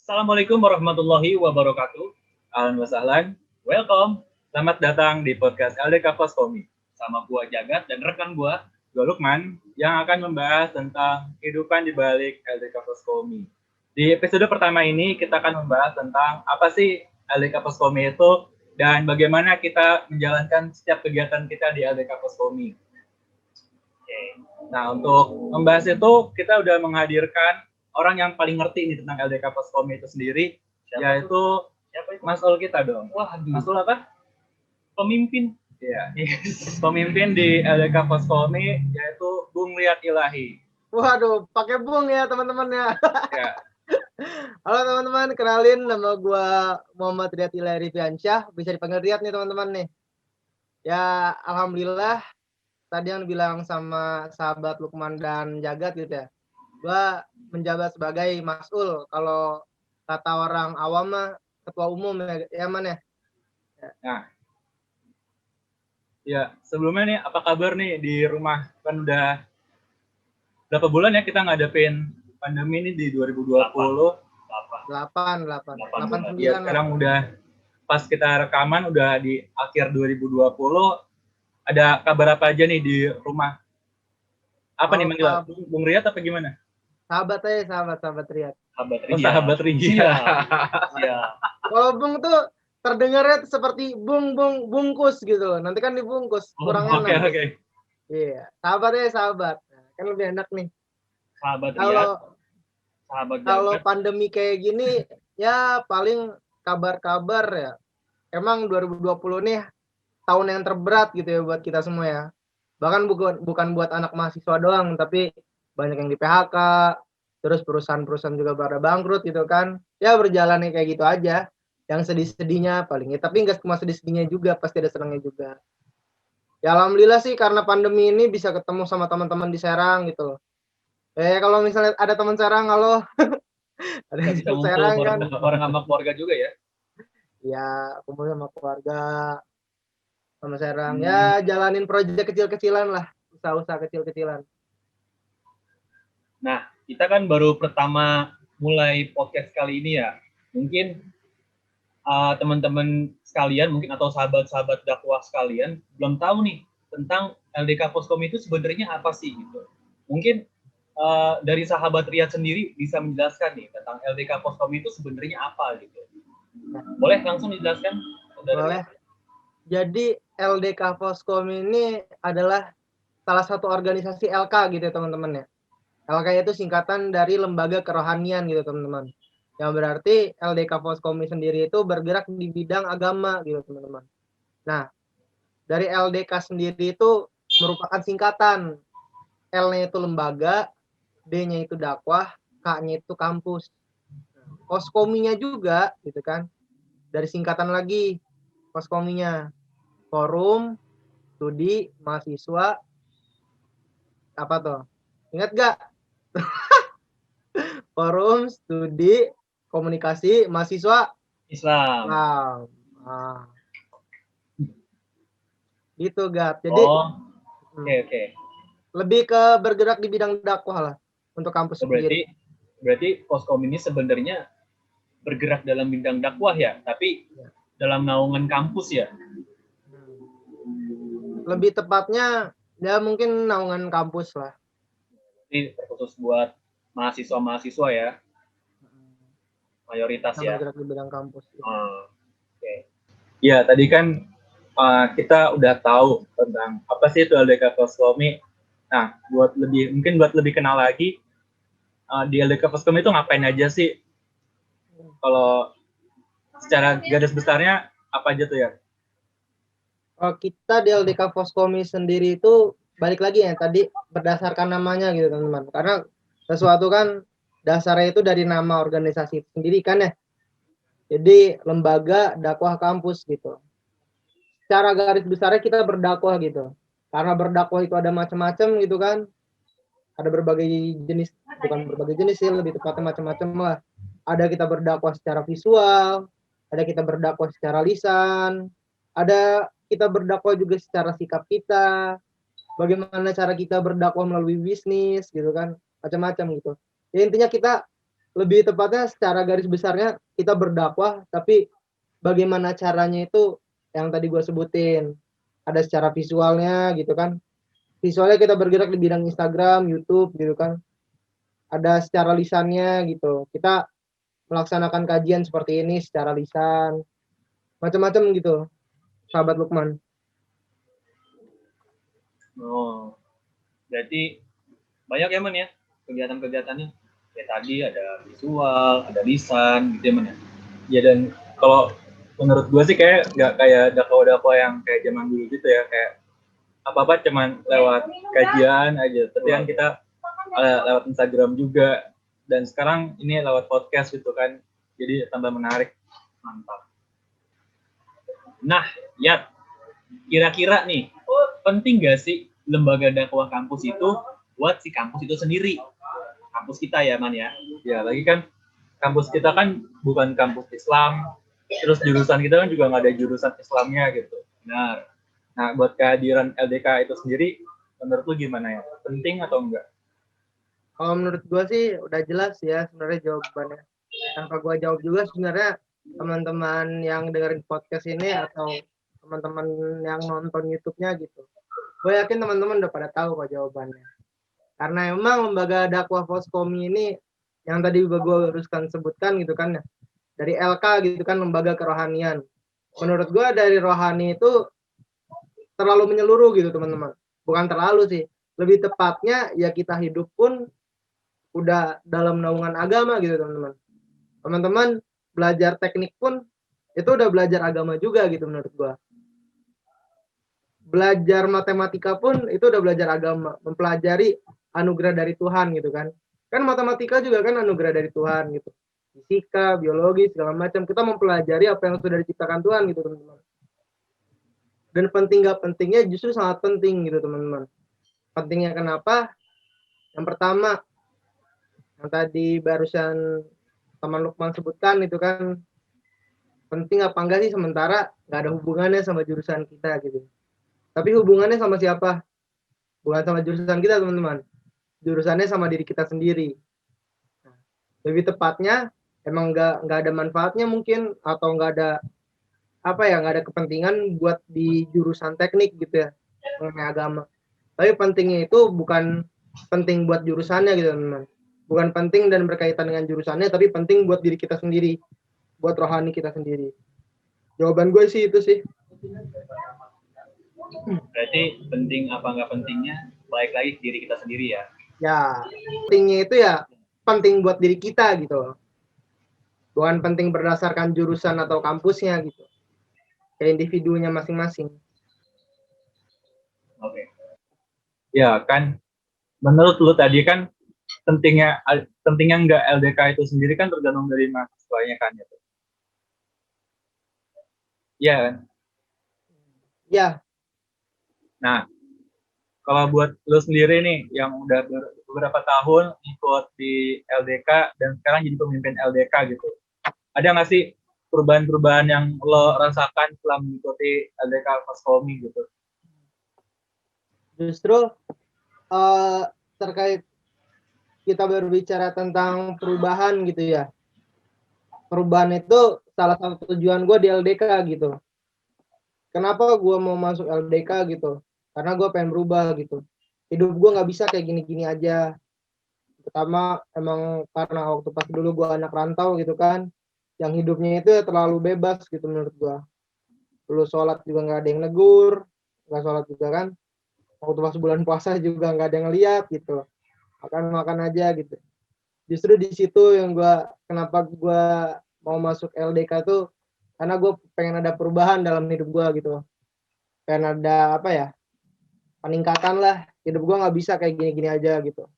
Assalamualaikum warahmatullahi wabarakatuh. Ahlan wa sahlan. Welcome. Selamat datang di podcast LDK Foskomi. Sama gua Jagat dan rekan gua Lukman yang akan membahas tentang kehidupan di balik LDK Foskomi. Di episode pertama ini kita akan membahas tentang apa sih LDK Foskomi itu dan bagaimana kita menjalankan setiap kegiatan kita di LDK Foskomi. Oke. Nah, untuk membahas itu kita udah menghadirkan orang yang paling ngerti nih tentang LDK Foskomi itu sendiri, yaitu Mas Ul kita dong. Wah, Mas Ul apa? Pemimpin. Iya. Pemimpin di LDK Foskomi yaitu Bung Riyad Ilahi. Waduh, pakai bung ya teman-teman ya. Ya. Halo teman-teman, kenalin nama gua Muhammad Riyad Ilahi Rifiansyah, bisa dipanggil Riyad nih teman-teman nih. Ya, alhamdulillah tadi yang bilang sama sahabat Lukman dan Jagat gitu ya. Gua menjabat sebagai mas'ul, kalau kata orang awam mah ketua umum ya Man ya. Nah. Ya, sebelumnya nih apa kabar nih di rumah? Kan udah berapa bulan ya kita ngadepin pandemi ini di 2020. 8, 9. Ya, sekarang udah pas kita rekaman udah di akhir 2020. Ada kabar apa aja nih di rumah? Apa nih manggil? Bung Riyad apa gimana? Sahabat Riyad. Sahabat Riyad. Iya. Kalau bung tuh terdengarnya seperti bungkus gitu loh. Nanti kan dibungkus, kurang enak. Oke. Iya, sahabat. Nah, kan lebih enak nih. Sahabat Riyad. Kalau pandemi kayak gini ya paling kabar-kabar ya. Emang 2020 nih tahun yang terberat gitu ya buat kita semua ya. Bahkan bukan buat anak mahasiswa doang, tapi banyak yang di PHK, terus perusahaan-perusahaan juga pada bangkrut gitu kan. Ya berjalan kayak gitu aja. Yang sedih-sedihnya paling ya, tapi nggak cuma sedih-sedihnya juga, pasti ada senangnya juga. Ya alhamdulillah sih karena pandemi ini bisa ketemu sama teman-teman di Serang gitu loh. Kalau misalnya ada teman Serang, halo. Ada yang Bisa Serang kan. bareng sama keluarga juga ya. Ya, kumpul sama keluarga, sama Serang. Ya, jalanin proyek kecil-kecilan lah. Usaha-usaha kecil-kecilan. Nah, kita kan baru pertama mulai podcast kali ini ya. Mungkin teman-teman sekalian, mungkin atau sahabat-sahabat dakwah sekalian belum tahu nih tentang LDK Foskomi itu sebenarnya apa sih gitu. Mungkin dari sahabat Riyad sendiri bisa menjelaskan nih tentang LDK Foskomi itu sebenarnya apa gitu. Boleh langsung dijelaskan? Boleh. Jadi LDK Foskomi ini adalah salah satu organisasi LK gitu ya teman-teman ya. LK itu singkatan dari Lembaga Kerohanian gitu teman-teman. Yang berarti LDK Foskomi sendiri itu bergerak di bidang agama gitu teman-teman. Nah, dari LDK sendiri itu merupakan singkatan. L-nya itu lembaga, D-nya itu dakwah, K-nya itu kampus. Foskominya juga gitu kan. Dari singkatan lagi Foskominya. Forum Studi Mahasiswa apa tuh? Ingat gak? Forum Studi Komunikasi Mahasiswa Islam. Nah. Gitu Gat. Jadi Oke. Lebih ke bergerak di bidang dakwah lah untuk kampus sendiri. Berarti Foskomi ini sebenarnya bergerak dalam bidang dakwah ya, tapi dalam naungan kampus ya. Lebih tepatnya ya mungkin naungan kampus lah. Ini terkhusus buat mahasiswa ya. Mayoritas ya. Bergerak di bidang kampus. Oke. Ya, tadi kan kita udah tahu tentang apa sih itu LDK Foskomi. Nah, buat lebih kenal lagi di LDK Foskomi itu ngapain aja sih? Kalau secara garis besarnya apa aja tuh ya? Kita di LDK Foskomi sendiri itu balik lagi ya tadi berdasarkan namanya gitu teman-teman. Karena sesuatu kan dasarnya itu dari nama organisasi sendiri kan ya. Jadi lembaga dakwah kampus gitu. Secara garis besarnya kita berdakwah gitu. Karena berdakwah itu ada macam-macam gitu kan. Ada berbagai jenis, bukan berbagai jenis sih, lebih tepatnya macam-macam lah. Ada kita berdakwah secara visual, ada kita berdakwah secara lisan, ada kita berdakwah juga secara sikap kita, bagaimana cara kita berdakwah melalui bisnis gitu kan, macam-macam gitu. Ya, intinya kita lebih tepatnya secara garis besarnya kita berdakwah, tapi bagaimana caranya itu yang tadi gue sebutin. Ada secara visualnya gitu kan. Visualnya kita bergerak di bidang Instagram, YouTube gitu kan. Ada secara lisannya gitu. Kita melaksanakan kajian seperti ini secara lisan. Macam-macam gitu, sahabat Lukman. Oh, berarti banyak ya Man ya kegiatan-kegiatannya. Kayak tadi ada visual, ada lisan gitu ya Man ya. Ya dan kalau menurut gue sih kayak nggak kayak dakwah-dakwah yang kayak zaman dulu gitu ya, kayak apa-apa cuman lewat kajian aja. Tapi kan kita lewat Instagram juga, dan sekarang ini lewat podcast gitu kan, jadi tambah menarik. Mantap. Nah, ya kira-kira nih penting gak sih lembaga dakwah kampus itu buat si kampus itu sendiri? Kampus kita ya Man ya. Ya lagi kan kampus kita kan bukan kampus Islam, terus jurusan kita kan juga nggak ada jurusan Islamnya gitu. Benar. Nah buat kehadiran LDK itu sendiri, menurut lu gimana ya? Penting atau enggak? Kalau menurut gue sih udah jelas ya sebenarnya jawabannya. Tanpa gue jawab juga sebenarnya teman-teman yang dengerin podcast ini atau teman-teman yang nonton YouTube-nya gitu. Gue yakin teman-teman udah pada tahu kok jawabannya. Karena emang lembaga dakwah Foskomi ini yang tadi gue haruskan sebutkan gitu kan ya. Dari LK gitu kan, lembaga kerohanian. Menurut gue dari rohani itu terlalu menyeluruh gitu teman-teman. Bukan terlalu sih. Lebih tepatnya ya kita hidup pun udah dalam naungan agama gitu teman-teman. Teman-teman belajar teknik pun itu udah belajar agama juga gitu menurut gua. Belajar matematika pun itu udah belajar agama, mempelajari anugerah dari Tuhan gitu kan. Kan matematika juga kan anugerah dari Tuhan gitu. Fisika, biologi, segala macam. Kita mempelajari apa yang sudah diciptakan Tuhan gitu teman-teman. Dan penting gak pentingnya justru sangat penting gitu teman-teman. Pentingnya kenapa? Yang pertama, yang tadi barusan teman Lukman sebutkan itu kan, penting apa enggak sih sementara nggak ada hubungannya sama jurusan kita gitu. Tapi hubungannya sama siapa? Bukan sama jurusan kita teman-teman. Jurusannya sama diri kita sendiri. Nah, lebih tepatnya emang nggak ada manfaatnya mungkin, atau nggak ada apa ya, nggak ada kepentingan buat di jurusan teknik gitu ya mengenai agama. Tapi pentingnya itu bukan penting buat jurusannya gitu teman-teman. Bukan penting dan berkaitan dengan jurusannya, tapi penting buat diri kita sendiri, buat rohani kita sendiri. Jawaban gue sih itu sih. Berarti penting apa nggak pentingnya balik lagi ke diri kita sendiri ya. Ya, pentingnya itu ya penting buat diri kita gitu. Bukan penting berdasarkan jurusan atau kampusnya gitu. Ke individunya masing-masing. Oke. Ya kan, menurut lu tadi kan pentingnya enggak LDK itu sendiri kan tergantung dari mahasiswanya kan gitu. Iya kan? Ya. Nah, kalau buat lu sendiri nih yang udah beberapa tahun ikut di LDK dan sekarang jadi pemimpin LDK gitu, ada nggak sih perubahan-perubahan yang lo rasakan setelah mengikuti LDK Foskomi gitu? Justru terkait kita berbicara tentang perubahan gitu ya. Perubahan itu salah satu tujuan gue di LDK gitu. Kenapa gue mau masuk LDK gitu? Karena gue pengen berubah gitu. Hidup gue nggak bisa kayak gini-gini aja. Pertama emang karena waktu pas dulu gue anak rantau gitu kan, yang hidupnya itu ya terlalu bebas gitu menurut gue. Dulu sholat juga nggak ada yang negur, nggak sholat juga kan. Waktu pas bulan puasa juga nggak ada yang lihat gitu. Makan aja gitu. Justru di situ yang kenapa gue mau masuk LDK tuh, karena gue pengen ada perubahan dalam hidup gue gitu. Pengen ada apa ya, peningkatan lah. Hidup gue nggak bisa kayak gini-gini aja gitu.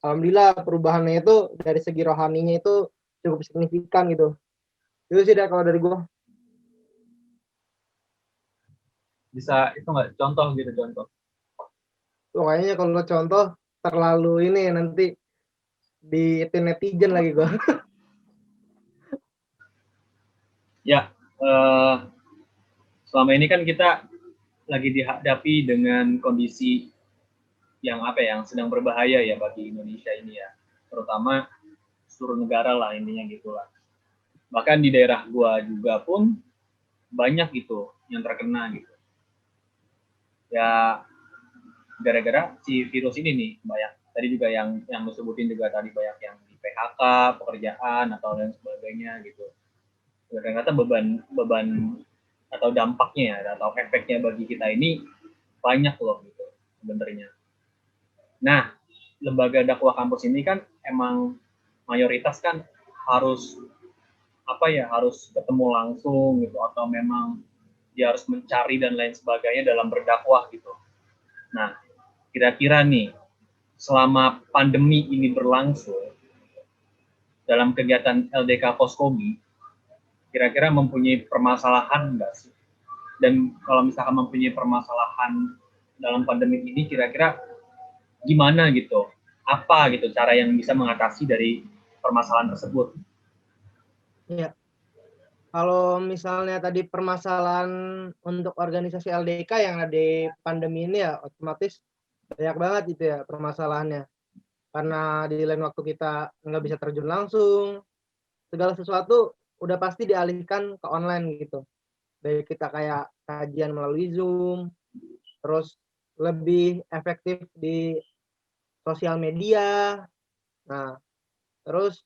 Alhamdulillah perubahannya itu dari segi rohaninya itu cukup signifikan gitu. Itu sih dah kalau dari gue. Bisa itu nggak contoh gitu, contoh? Pokoknya kalau contoh terlalu ini nanti di netizen lagi gue. Ya, selama ini kan kita lagi dihadapi dengan kondisi yang apa ya, yang sedang berbahaya ya bagi Indonesia ini ya, terutama seluruh negara lah intinya gitulah. Bahkan di daerah gua juga pun banyak gitu yang terkena gitu. Ya gara-gara si virus ini nih banyak tadi juga yang lu sebutin juga tadi banyak yang di PHK, pekerjaan atau lain sebagainya gitu. Ternyata beban atau dampaknya ya, atau efeknya bagi kita ini banyak loh gitu sebenarnya. Nah, lembaga dakwah kampus ini kan emang mayoritas kan harus harus ketemu langsung gitu atau memang dia harus mencari dan lain sebagainya dalam berdakwah gitu. Nah, kira-kira nih selama pandemi ini berlangsung dalam kegiatan LDK Poskomi, kira-kira mempunyai permasalahan nggak sih? Dan kalau misalkan mempunyai permasalahan dalam pandemi ini, kira-kira gimana gitu? Apa gitu cara yang bisa mengatasi dari permasalahan tersebut? Iya. Kalau misalnya tadi permasalahan untuk organisasi LDK yang ada di pandemi ini ya otomatis banyak banget gitu ya permasalahannya. Karena di lain waktu kita nggak bisa terjun langsung, segala sesuatu udah pasti dialihkan ke online gitu. Dari kita kayak kajian melalui Zoom, terus lebih efektif di sosial media. Nah, terus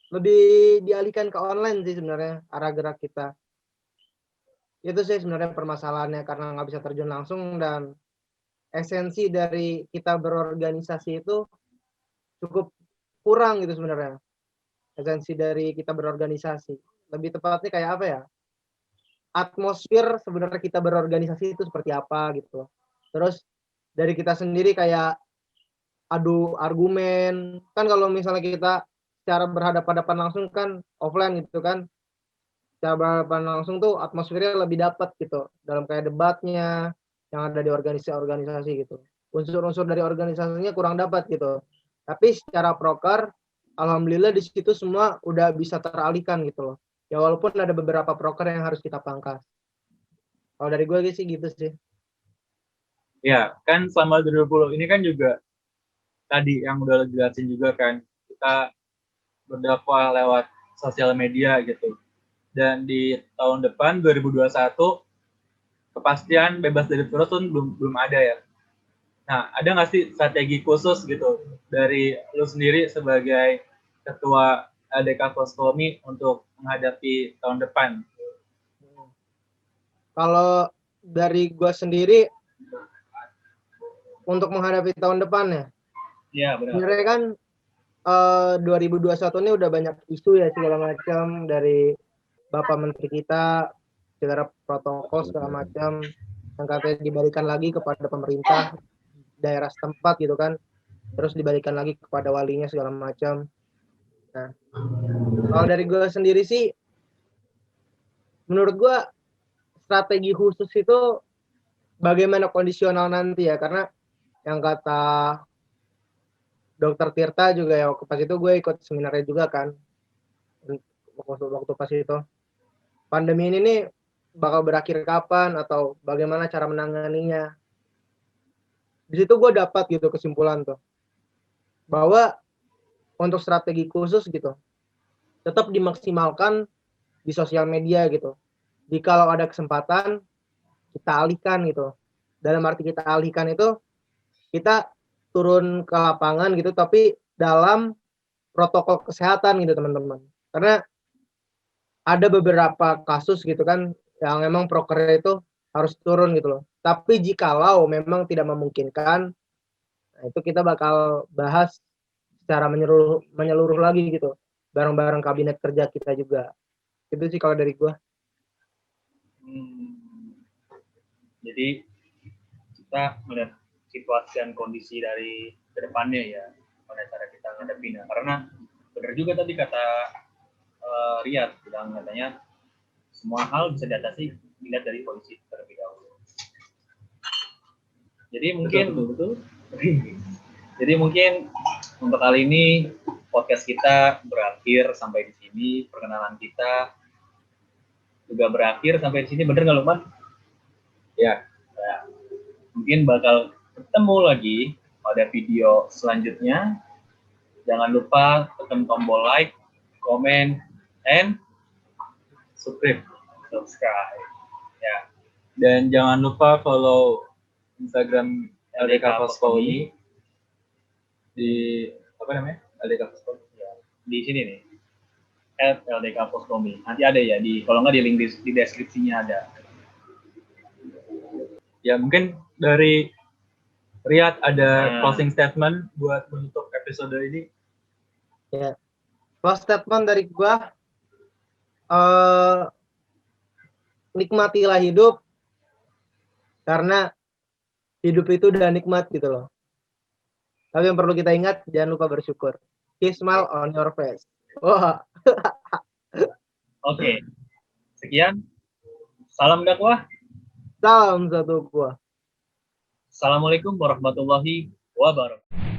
lebih dialihkan ke online sih sebenarnya arah gerak kita. Itu sih sebenarnya permasalahannya karena nggak bisa terjun langsung dan esensi dari kita berorganisasi itu cukup kurang gitu sebenarnya. Esensi dari kita berorganisasi. Lebih tepatnya kayak apa ya? Atmosfer sebenarnya kita berorganisasi itu seperti apa gitu. Terus dari kita sendiri kayak adu argumen. Kan kalau misalnya kita secara berhadapan-hadapan langsung kan offline gitu kan. Secara berhadapan langsung tuh atmosfernya lebih dapat gitu. Dalam kayak debatnya yang ada di organisasi-organisasi gitu. Unsur-unsur dari organisasinya kurang dapat gitu. Tapi secara proker, alhamdulillah di situ semua udah bisa teralihkan gitu loh. Ya walaupun ada beberapa proker yang harus kita pangkas. Kalau dari gue sih gitu sih. Ya, kan selama 2020 ini kan juga tadi yang udah lo jelasin juga kan, kita berdakwah lewat sosial media gitu. Dan di tahun depan 2021 kepastian bebas dari virus pun belum ada ya. Nah, ada nggak sih strategi khusus gitu dari lu sendiri sebagai ketua LDK Poskomi untuk menghadapi tahun depan? Kalau dari gue sendiri untuk menghadapi tahun depan ya, Iya benar. sebenarnya kan 2021 ini udah banyak isu ya segala macam dari Bapak Menteri kita, segala protokol segala macam yang katanya dibalikan lagi kepada pemerintah daerah setempat gitu kan, terus dibalikan lagi kepada walinya segala macam. Nah, kalau dari gue sendiri sih, menurut gue strategi khusus itu bagaimana kondisional nanti ya, karena yang kata Dokter Tirta juga ya, pas itu gue ikut seminarnya juga kan, waktu pas itu pandemi ini nih bakal berakhir kapan atau bagaimana cara menanganinya. Di situ gue dapat gitu kesimpulan tuh bahwa untuk strategi khusus gitu tetap dimaksimalkan di sosial media gitu. Jikalau ada kesempatan kita alihkan gitu. Dalam arti kita alihkan itu kita turun ke lapangan gitu tapi dalam protokol kesehatan gitu teman-teman. Karena ada beberapa kasus gitu kan yang memang prokernya itu harus turun gitu loh. Tapi jikalau memang tidak memungkinkan, nah itu kita bakal bahas secara menyeluruh lagi gitu. Bareng-bareng kabinet kerja kita juga. Itu sih kalau dari gua. Jadi kita melihat situasi dan kondisi dari kedepannya ya, pada cara kita ngadepinnya. Karena benar juga tadi kata Riyad bilang katanya semua hal bisa diatasi dilihat dari kondisi terlebih dahulu. Jadi mungkin betul. Jadi mungkin untuk kali ini podcast kita berakhir sampai di sini, perkenalan kita juga berakhir sampai di sini, bener nggak Lukman? Ya. Nah, mungkin bakal ketemu lagi pada video selanjutnya. Jangan lupa tekan tombol like, comment, and subscribe. Ya. Dan jangan lupa follow Instagram LDK Foskomi di apa namanya? LDK Foskomi. Ya, di sini nih. @LDK Foskomi. Nanti ada ya kalau nggak di link di deskripsinya ada. Ya mungkin dari Riyad ada closing statement buat menutup episode ini. Ya. Close statement dari gua, nikmatilah hidup karena hidup itu udah nikmat gitu loh. Tapi yang perlu kita ingat, jangan lupa bersyukur. Keep smile on your face. Wah. Oke. Sekian. Salam dakwah. Salam satu gua. Assalamualaikum warahmatullahi wabarakatuh.